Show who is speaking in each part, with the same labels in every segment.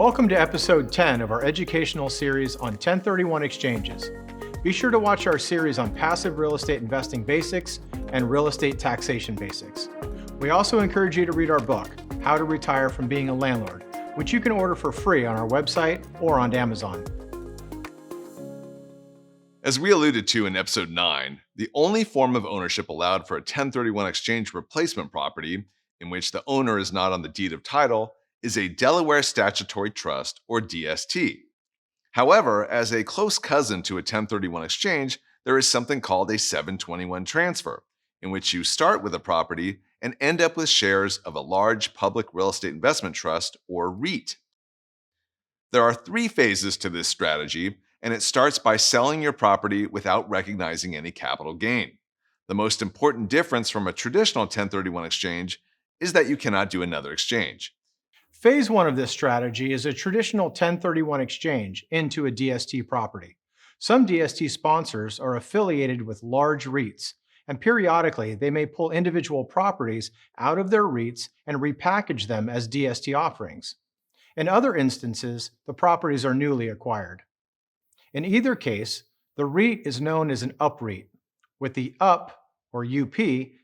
Speaker 1: Welcome to episode 10 of our educational series on 1031 exchanges. Be sure to watch our series on passive real estate investing basics and real estate taxation basics. We also encourage you to read our book, How to Retire from Being a Landlord, which you can order for free on our website or on Amazon.
Speaker 2: As we alluded to in episode 9, the only form of ownership allowed for a 1031 exchange replacement property, in which the owner is not on the deed of title, is a Delaware Statutory Trust, or DST. However, as a close cousin to a 1031 exchange, there is something called a 721 transfer, in which you start with a property and end up with shares of a large public real estate investment trust, or REIT. There are 3 phases to this strategy, and it starts by selling your property without recognizing any capital gain. The most important difference from a traditional 1031 exchange is that you cannot do another exchange.
Speaker 1: Phase 1 of this strategy is a traditional 1031 exchange into a DST property. Some DST sponsors are affiliated with large REITs, and periodically they may pull individual properties out of their REITs and repackage them as DST offerings. In other instances, the properties are newly acquired. In either case, the REIT is known as an UPREIT, with the UP, or UP,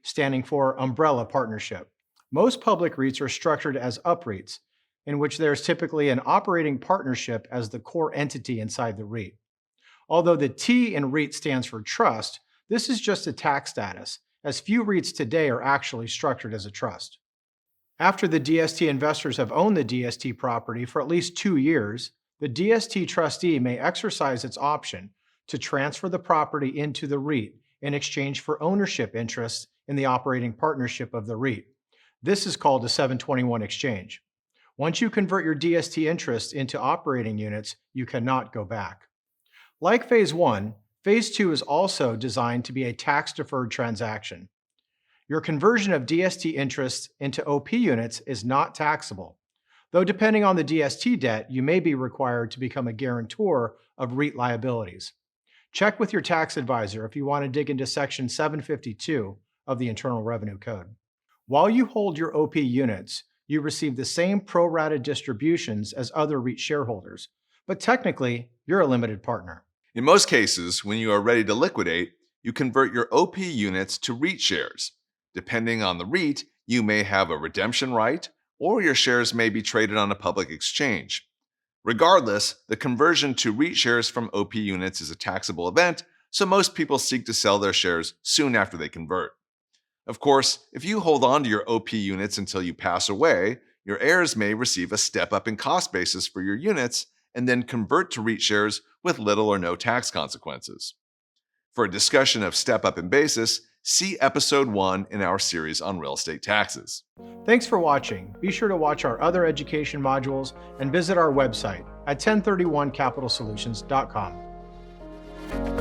Speaker 1: standing for Umbrella Partnership. Most public REITs are structured as UPREITs, in which there is typically an operating partnership as the core entity inside the REIT. Although the T in REIT stands for trust, this is just a tax status, as few REITs today are actually structured as a trust. After the DST investors have owned the DST property for at least 2 years, the DST trustee may exercise its option to transfer the property into the REIT in exchange for ownership interests in the operating partnership of the REIT. This is called a 721 exchange. Once you convert your DST interests into operating units, you cannot go back. Like Phase 1, Phase 2 is also designed to be a tax-deferred transaction. Your conversion of DST interests into OP units is not taxable, though depending on the DST debt, you may be required to become a guarantor of REIT liabilities. Check with your tax advisor if you want to dig into Section 752 of the Internal Revenue Code. While you hold your OP units, you receive the same pro-rata distributions as other REIT shareholders, but technically, you're a limited partner.
Speaker 2: In most cases, when you are ready to liquidate, you convert your OP units to REIT shares. Depending on the REIT, you may have a redemption right, or your shares may be traded on a public exchange. Regardless, the conversion to REIT shares from OP units is a taxable event, so most people seek to sell their shares soon after they convert. Of course, if you hold on to your OP units until you pass away, your heirs may receive a step-up in cost basis for your units and then convert to REIT shares with little or no tax consequences. For a discussion of step-up in basis, see episode 1 in our series on real estate taxes.
Speaker 1: Thanks for watching. Be sure to watch our other education modules and visit our website at 1031capitalsolutions.com.